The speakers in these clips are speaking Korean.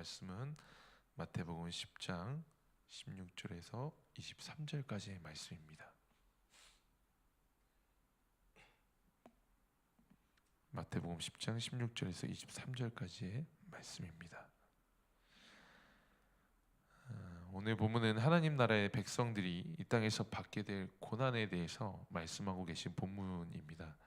말씀은 마태복음 10장 16절에서 23절까지의 말씀입니다. 마태복음 10장 16절에서 23절까지의 말씀입니다. 오늘 본문은 하나님 나라의 백성들이 이 땅에서 받게 될 고난에 대해서 말씀하고 계신 본문입니다.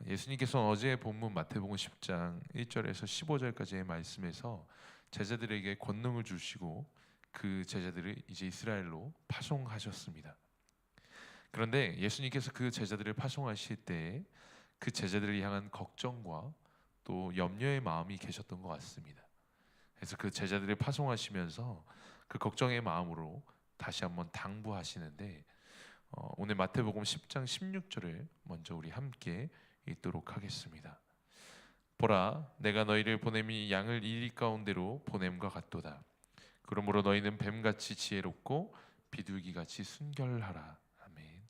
예수님께서는 어제 본문 마태복음 10장 1절에서 15절까지의 말씀에서 제자들에게 권능을 주시고 그 제자들을 이제 이스라엘로 파송하셨습니다. 그런데 예수님께서 그 제자들을 파송하실 때 그 제자들을 향한 걱정과 또 염려의 마음이 계셨던 것 같습니다. 그래서 그 제자들을 파송하시면서 그 걱정의 마음으로 다시 한번 당부하시는데 오늘 마태복음 10장 16절을 먼저 우리 함께 읽도록 하겠습니다. 보라, 내가 너희를 보냄이 양을 이리 가운데로 보냄과 같도다. 그러므로 너희는 뱀같이 지혜롭고 비둘기같이 순결하라. 아멘.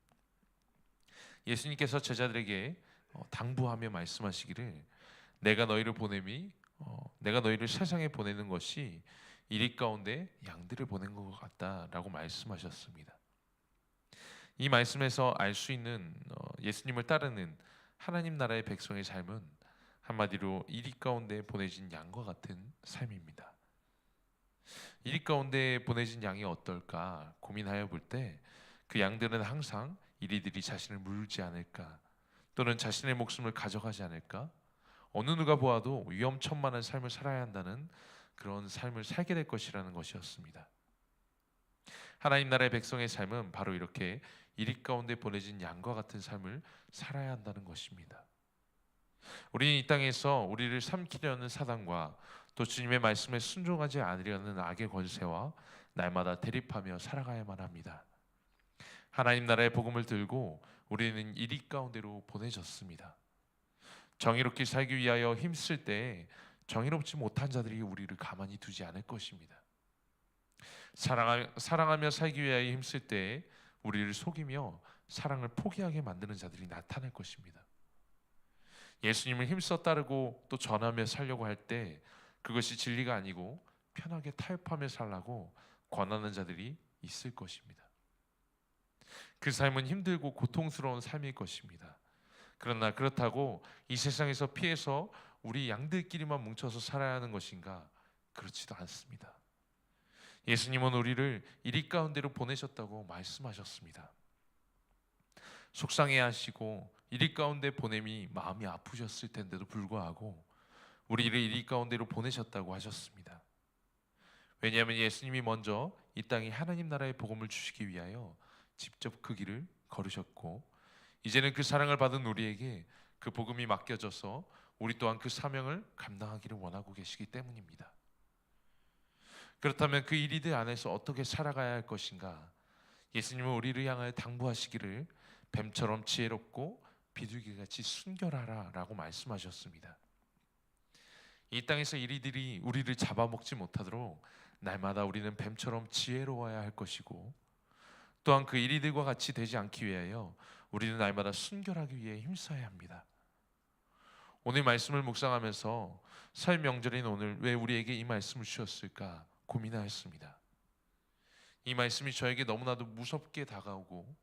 예수님께서 제자들에게 당부하며 말씀하시기를 내가 너희를 보냄이 내가 너희를 세상에 보내는 것이 이리 가운데 양들을 보낸 것 같다라고 말씀하셨습니다. 이 말씀에서 알 수 있는 예수님을 따르는 하나님 나라의 백성의 삶은 한마디로 이리 가운데 보내진 양과 같은 삶입니다. 이리 가운데 보내진 양이 어떨까 고민하여 볼 때 그 양들은 항상 이리들이 자신을 물지 않을까, 또는 자신의 목숨을 가져가지 않을까, 어느 누가 보아도 위험천만한 삶을 살아야 한다는 그런 삶을 살게 될 것이라는 것이었습니다. 하나님 나라의 백성의 삶은 바로 이렇게 이리 가운데 보내진 양과 같은 삶을 살아야 한다는 것입니다. 우리는 이 땅에서 우리를 삼키려는 사단과 또 주님의 말씀에 순종하지 않으려는 악의 권세와 날마다 대립하며 살아가야만 합니다. 하나님 나라의 복음을 들고 우리는 이리 가운데로 보내졌습니다. 정의롭게 살기 위하여 힘쓸 때 정의롭지 못한 자들이 우리를 가만히 두지 않을 것입니다. 사랑하며 살기 위하여 힘쓸 때 우리를 속이며 사랑을 포기하게 만드는 자들이 나타날 것입니다. 예수님을 힘써 따르고 또 전하며 살려고 할 때 그것이 진리가 아니고 편하게 타협하며 살라고 권하는 자들이 있을 것입니다. 그 삶은 힘들고 고통스러운 삶일 것입니다. 그러나 그렇다고 이 세상에서 피해서 우리 양들끼리만 뭉쳐서 살아야 하는 것인가? 그렇지도 않습니다. 예수님은 우리를 이리 가운데로 보내셨다고 말씀하셨습니다. 속상해하시고 이리 가운데 보냄이 마음이 아프셨을 텐데도 불구하고 우리를 이리 가운데로 보내셨다고 하셨습니다. 왜냐하면 예수님이 먼저 이 땅에 하나님 나라의 복음을 주시기 위하여 직접 그 길을 걸으셨고 이제는 그 사랑을 받은 우리에게 그 복음이 맡겨져서 우리 또한 그 사명을 감당하기를 원하고 계시기 때문입니다. 그렇다면 그 이리들 안에서 어떻게 살아가야 할 것인가? 예수님은 우리를 향하여 당부하시기를 뱀처럼 지혜롭고 비둘기같이 순결하라 라고 말씀하셨습니다. 이 땅에서 이리들이 우리를 잡아먹지 못하도록 날마다 우리는 뱀처럼 지혜로워야 할 것이고 또한 그 이리들과 같이 되지 않기 위하여 우리는 날마다 순결하기 위해 힘써야 합니다. 오늘 말씀을 묵상하면서 설 명절인 오늘 왜 우리에게 이 말씀을 주셨을까 고민하였습니다. 이 말씀이 저에게 너무나도 무섭게 다가오고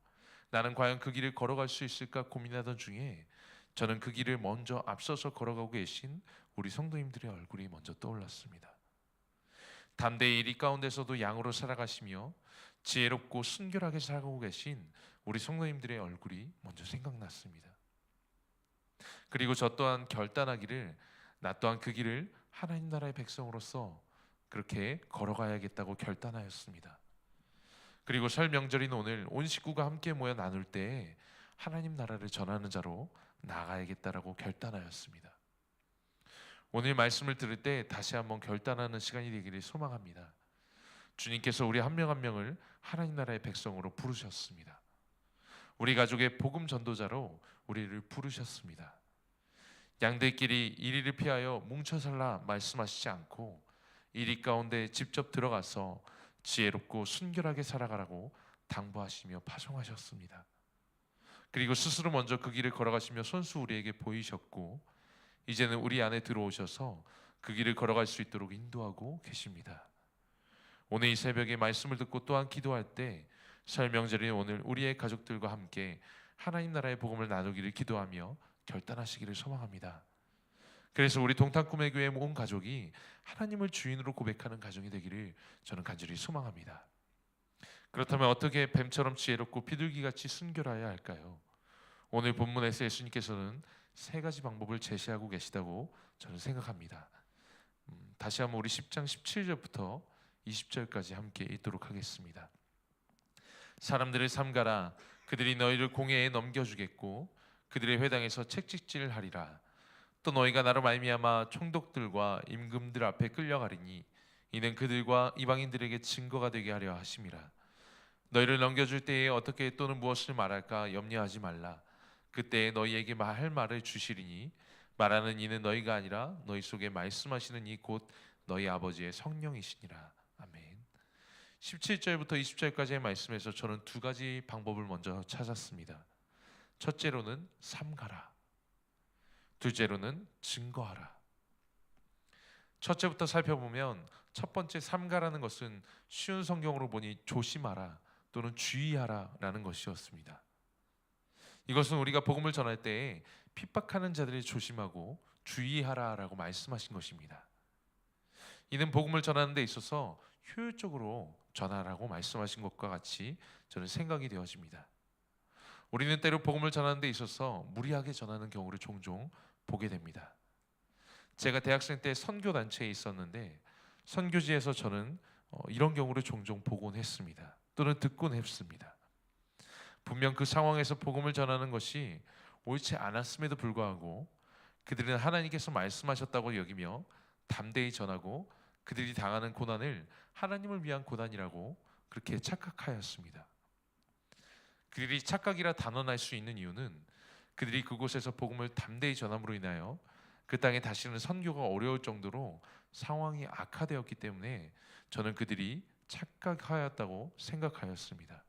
나는 과연 그 길을 걸어갈 수 있을까 고민하던 중에 저는 그 길을 먼저 앞서서 걸어가고 계신 우리 성도님들의 얼굴이 먼저 떠올랐습니다. 담대히 이리 가운데서도 양으로 살아가시며 지혜롭고 순결하게 살아가고 계신 우리 성도님들의 얼굴이 먼저 생각났습니다. 그리고 저 또한 결단하기를 나 또한 그 길을 하나님 나라의 백성으로서 그렇게 걸어가야겠다고 결단하였습니다. 그리고 설 명절인 오늘 온 식구가 함께 모여 나눌 때에 하나님 나라를 전하는 자로 나아가야겠다라고 결단하였습니다. 오늘 말씀을 들을 때 다시 한번 결단하는 시간이 되기를 소망합니다. 주님께서 우리 한 명 한 명을 하나님 나라의 백성으로 부르셨습니다. 우리 가족의 복음 전도자로 우리를 부르셨습니다. 양들끼리 이리를 피하여 뭉쳐 살라 말씀하시지 않고 이리 가운데 직접 들어가서 지혜롭고 순결하게 살아가라고 당부하시며 파송하셨습니다. 그리고 스스로 먼저 그 길을 걸어가시며 손수 우리에게 보이셨고 이제는 우리 안에 들어오셔서 그 길을 걸어갈 수 있도록 인도하고 계십니다. 오늘 이 새벽에 말씀을 듣고 또한 기도할 때 설 명절인 오늘 우리의 가족들과 함께 하나님 나라의 복음을 나누기를 기도하며 결단하시기를 소망합니다. 그래서 우리 동탄 꿈의 교회 온 가족이 하나님을 주인으로 고백하는 가정이 되기를 저는 간절히 소망합니다. 그렇다면 어떻게 뱀처럼 지혜롭고 비둘기같이 순결해야 할까요? 오늘 본문에서 예수님께서는 세 가지 방법을 제시하고 계시다고 저는 생각합니다. 다시 한번 우리 10장 17절부터 20절까지 함께 읽도록 하겠습니다. 사람들을 삼가라. 그들이 너희를 공회에 넘겨주겠고 그들의 회당에서 책찍질을 하리라. 또 너희가 나로 말미암아 총독들과 임금들 앞에 끌려가리니 이는 그들과 이방인들에게 증거가 되게 하려 하심이라. 너희를 넘겨줄 때에 어떻게 또는 무엇을 말할까 염려하지 말라. 그때에 너희에게 할 말을 주시리니 말하는 이는 너희가 아니라 너희 속에 말씀하시는 이 곧 너희 아버지의 성령이시니라. 아멘. 17절부터 20절까지의 말씀에서 저는 두 가지 방법을 먼저 찾았습니다. 첫째로는 삼가라. 둘째로는 증거하라. 첫째부터 살펴보면 첫 번째 삼가라는 것은 쉬운 성경으로 보니 조심하라 또는 주의하라라는 것이었습니다. 이것은 우리가 복음을 전할 때에 핍박하는 자들이 조심하고 주의하라라고 말씀하신 것입니다. 이는 복음을 전하는 데 있어서 효율적으로 전하라고 말씀하신 것과 같이 저는 생각이 되어집니다. 우리는 때로 복음을 전하는 데 있어서 무리하게 전하는 경우를 종종 보게 됩니다. 제가 대학생 때 선교단체에 있었는데 선교지에서 저는 이런 경우를 종종 보곤 했습니다. 또는 듣곤 했습니다. 분명 그 상황에서 복음을 전하는 것이 옳지 않았음에도 불구하고 그들은 하나님께서 말씀하셨다고 여기며 담대히 전하고 그들이 당하는 고난을 하나님을 위한 고난이라고 그렇게 착각하였습니다. 그들이 착각이라 단언할 수 있는 이유는 그들이 그곳에서 복음을 담대히 전함으로 인하여 그 땅에 다시는 선교가 어려울 정도로 상황이 악화되었기 때문에 저는 그들이 착각하였다고 생각하였습니다.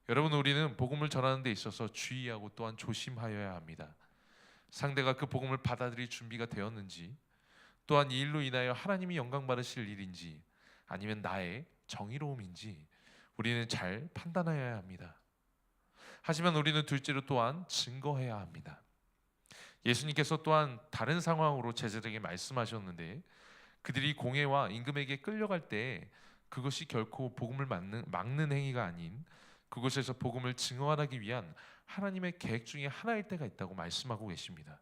여러분, 우리는 복음을 전하는 데 있어서 주의하고 또한 조심하여야 합니다. 상대가 그 복음을 받아들일 준비가 되었는지, 또한 이 일로 인하여 하나님이 영광 받으실 일인지 아니면 나의 정의로움인지 우리는 잘 판단해야 합니다. 하지만 우리는 둘째로 또한 증거해야 합니다. 예수님께서 또한 다른 상황으로 제자들에게 말씀하셨는데 그들이 공회와 임금에게 끌려갈 때 그것이 결코 복음을 막는 행위가 아닌 그곳에서 복음을 증언하기 위한 하나님의 계획 중에 하나일 때가 있다고 말씀하고 계십니다.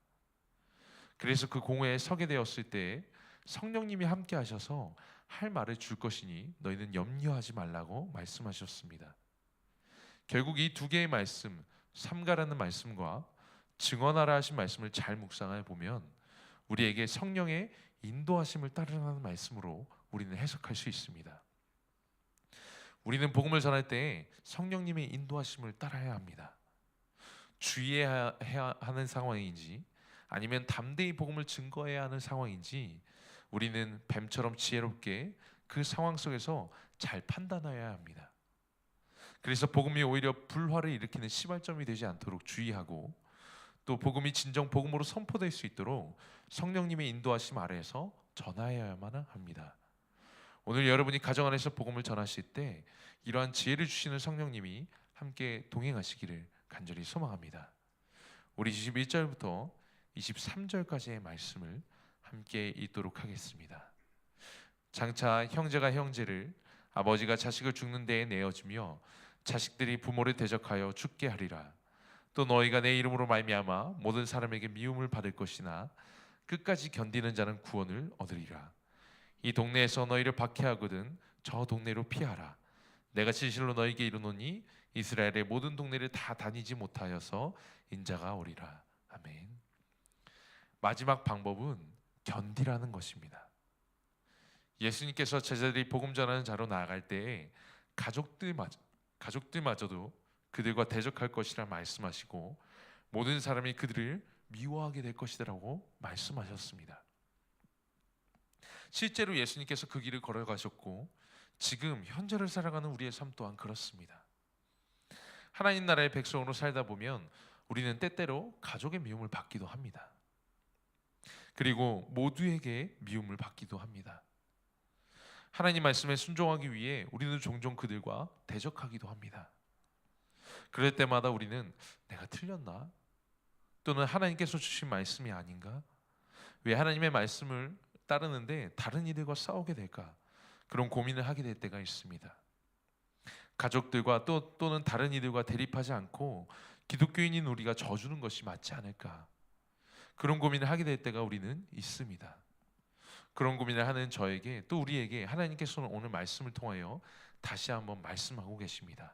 그래서 그 공회에 서게 되었을 때 성령님이 함께 하셔서 할 말을 줄 것이니 너희는 염려하지 말라고 말씀하셨습니다. 결국 이 두 개의 말씀, 삼가라는 말씀과 증언하라 하신 말씀을 잘 묵상해 보면 우리에게 성령의 인도하심을 따르라는 말씀으로 우리는 해석할 수 있습니다. 우리는 복음을 전할 때 성령님의 인도하심을 따라야 합니다. 주의해야 하는 상황인지 아니면 담대히 복음을 증거해야 하는 상황인지 우리는 뱀처럼 지혜롭게 그 상황 속에서 잘 판단해야 합니다. 그래서 복음이 오히려 불화를 일으키는 시발점이 되지 않도록 주의하고 또 복음이 진정 복음으로 선포될 수 있도록 성령님의 인도하심 아래에서 전하여야만 합니다. 오늘 여러분이 가정 안에서 복음을 전하실 때 이러한 지혜를 주시는 성령님이 함께 동행하시기를 간절히 소망합니다. 우리 21절부터 23절까지의 말씀을 함께 읽도록 하겠습니다. 장차 형제가 형제를 아버지가 자식을 죽는 데에 내어주며 자식들이 부모를 대적하여 죽게 하리라. 또 너희가 내 이름으로 말미암아 모든 사람에게 미움을 받을 것이나 끝까지 견디는 자는 구원을 얻으리라. 이 동네에서 너희를 박해하거든 저 동네로 피하라. 내가 진실로 너희에게 이르노니 이스라엘의 모든 동네를 다 다니지 못하여서 인자가 오리라. 아멘. 마지막 방법은 견디라는 것입니다. 예수님께서 제자들이 복음 전하는 자로 나아갈 때에 가족들마저도 그들과 대적할 것이라 말씀하시고 모든 사람이 그들을 미워하게 될 것이라고 말씀하셨습니다. 실제로 예수님께서 그 길을 걸어가셨고 지금 현재를 살아가는 우리의 삶 또한 그렇습니다. 하나님 나라의 백성으로 살다 보면 우리는 때때로 가족의 미움을 받기도 합니다. 그리고 모두에게 미움을 받기도 합니다. 하나님 말씀에 순종하기 위해 우리는 종종 그들과 대적하기도 합니다. 그럴 때마다 우리는 내가 틀렸나? 또는 하나님께서 주신 말씀이 아닌가? 왜 하나님의 말씀을 따르는데 다른 이들과 싸우게 될까? 그런 고민을 하게 될 때가 있습니다. 가족들과 또는 다른 이들과 대립하지 않고 기독교인인 우리가 져주는 것이 맞지 않을까? 그런 고민을 하게 될 때가 우리는 있습니다. 그런 고민을 하는 저에게 또 우리에게 하나님께서는 오늘 말씀을 통하여 다시 한번 말씀하고 계십니다.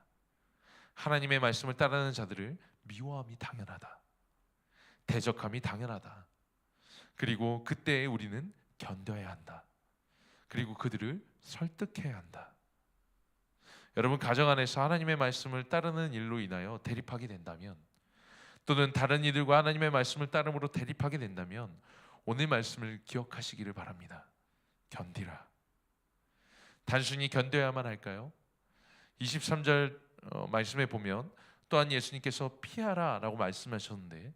하나님의 말씀을 따르는 자들을 미워함이 당연하다. 대적함이 당연하다. 그리고 그때에 우리는 견뎌야 한다. 그리고 그들을 설득해야 한다. 여러분, 가정 안에서 하나님의 말씀을 따르는 일로 인하여 대립하게 된다면, 또는 다른 이들과 하나님의 말씀을 따름으로 대립하게 된다면 오늘 말씀을 기억하시기를 바랍니다. 견디라. 단순히 견뎌야만 할까요? 23절 말씀에 보면 또한 예수님께서 피하라 라고 말씀하셨는데,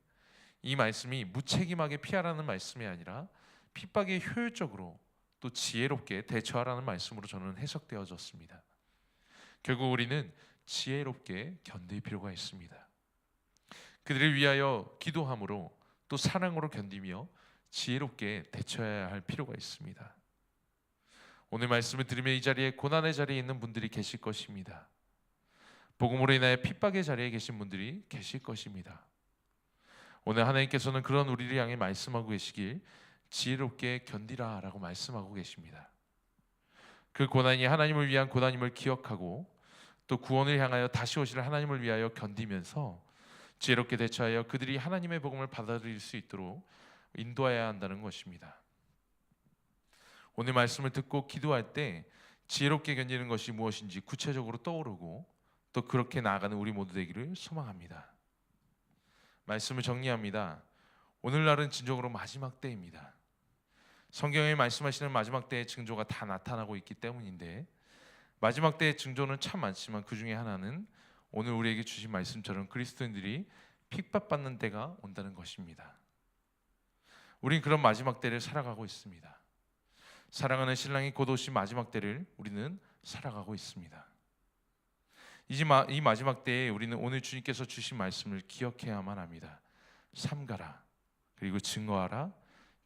이 말씀이 무책임하게 피하라는 말씀이 아니라 핍박에 효율적으로 또 지혜롭게 대처하라는 말씀으로 저는 해석되어졌습니다. 결국 우리는 지혜롭게 견딜 필요가 있습니다. 그들을 위하여 기도함으로 또 사랑으로 견디며 지혜롭게 대처해야 할 필요가 있습니다. 오늘 말씀을 들으며 이 자리에 고난의 자리에 있는 분들이 계실 것입니다. 복음으로 인하여 핍박의 자리에 계신 분들이 계실 것입니다. 오늘 하나님께서는 그런 우리를 향해 말씀하고 계시길 지혜롭게 견디라 라고 말씀하고 계십니다. 그 고난이 하나님을 위한 고난임을 기억하고 또 구원을 향하여 다시 오실 하나님을 위하여 견디면서 지혜롭게 대처하여 그들이 하나님의 복음을 받아들일 수 있도록 인도해야 한다는 것입니다. 오늘 말씀을 듣고 기도할 때 지혜롭게 견디는 것이 무엇인지 구체적으로 떠오르고 또 그렇게 나아가는 우리 모두 되기를 소망합니다. 말씀을 정리합니다. 오늘날은 진정으로 마지막 때입니다. 성경에 말씀하시는 마지막 때의 징조가 다 나타나고 있기 때문인데, 마지막 때의 징조는 참 많지만 그 중에 하나는 오늘 우리에게 주신 말씀처럼 그리스도인들이 핍박받는 때가 온다는 것입니다. 우린 그런 마지막 때를 살아가고 있습니다. 사랑하는 신랑이 곧 오신 마지막 때를 우리는 살아가고 있습니다. 이 마지막 때에 우리는 오늘 주님께서 주신 말씀을 기억해야만 합니다. 삼가라, 그리고 증거하라,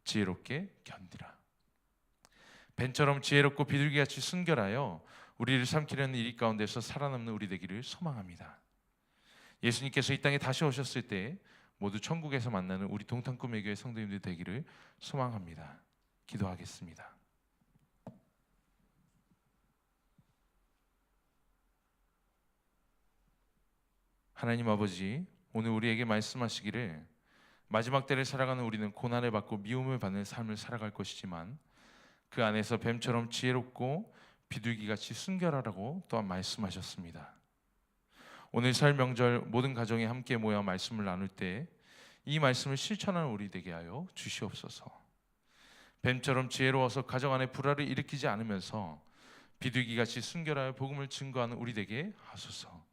지혜롭게 견디라. 뱀처럼 지혜롭고 비둘기같이 순결하여 우리를 삼키려는 일 가운데서 살아남는 우리 되기를 소망합니다. 예수님께서 이 땅에 다시 오셨을 때 모두 천국에서 만나는 우리 동탄꿈의 교회 성도님들 되기를 소망합니다. 기도하겠습니다. 하나님 아버지, 오늘 우리에게 말씀하시기를 마지막 때를 살아가는 우리는 고난을 받고 미움을 받는 삶을 살아갈 것이지만 그 안에서 뱀처럼 지혜롭고 비둘기같이 순결하라고 또한 말씀하셨습니다. 오늘 설 명절 모든 가정에 함께 모여 말씀을 나눌 때 이 말씀을 실천하는 우리 되게 하여 주시옵소서. 뱀처럼 지혜로워서 가정 안에 불화를 일으키지 않으면서 비둘기같이 순결하여 복음을 증거하는 우리 되게 하소서.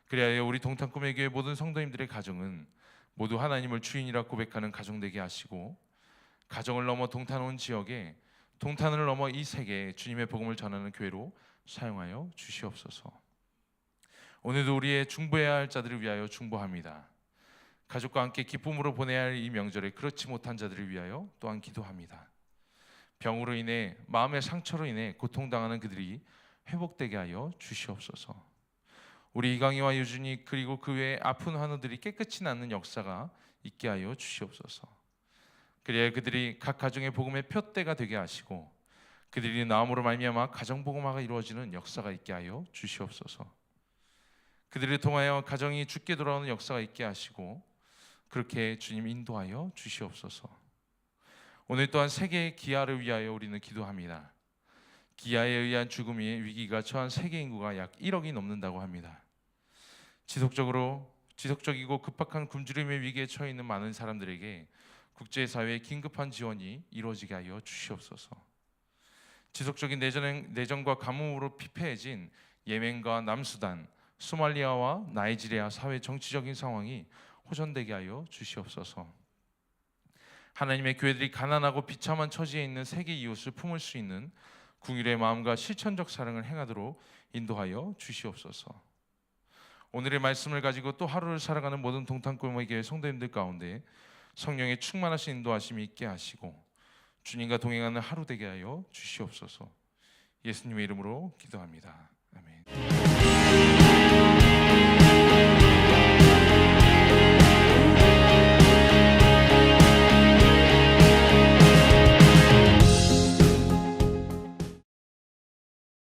그리하여 우리 동탄꿈의 교회 모든 성도님들의 가정은 모두 하나님을 주인이라 고백하는 가정 되게 하시고, 가정을 넘어 동탄 온 지역에, 동탄을 넘어 이 세계에 주님의 복음을 전하는 교회로 사용하여 주시옵소서. 오늘도 우리의 중보해야 할 자들을 위하여 중보합니다. 가족과 함께 기쁨으로 보내야 할 이 명절에 그렇지 못한 자들을 위하여 또한 기도합니다. 병으로 인해, 마음의 상처로 인해 고통당하는 그들이 회복되게 하여 주시옵소서. 우리 이강희와 유준이 그리고 그 외에 아픈 환우들이 깨끗이 낫는 역사가 있게 하여 주시옵소서. 그래야 그들이 각 가정의 복음의 표대가 되게 하시고 그들이 나음으로 말미암아 가정 복음화가 이루어지는 역사가 있게 하여 주시옵소서. 그들을 통하여 가정이 주께 돌아오는 역사가 있게 하시고 그렇게 주님 인도하여 주시옵소서. 오늘 또한 세계의 기아를 위하여 우리는 기도합니다. 기아에 의한 죽음의 위기가 처한 세계 인구가 약 1억이 넘는다고 합니다. 지속적이고 급박한 굶주림의 위기에 처해 있는 많은 사람들에게 국제사회의 긴급한 지원이 이루어지게 하여 주시옵소서. 지속적인 내전과 가뭄으로 피폐해진 예멘과 남수단, 소말리아와 나이지리아 사회 정치적인 상황이 호전되게 하여 주시옵소서. 하나님의 교회들이 가난하고 비참한 처지에 있는 세계 이웃을 품을 수 있는 긍휼의 마음과 실천적 사랑을 행하도록 인도하여 주시옵소서. 오늘의 말씀을 가지고 또 하루를 살아가는 모든 동탄골목교회 성도님들 가운데 성령의 충만하신 인도하심이 있게 하시고 주님과 동행하는 하루 되게 하여 주시옵소서. 예수님의 이름으로 기도합니다. 아멘.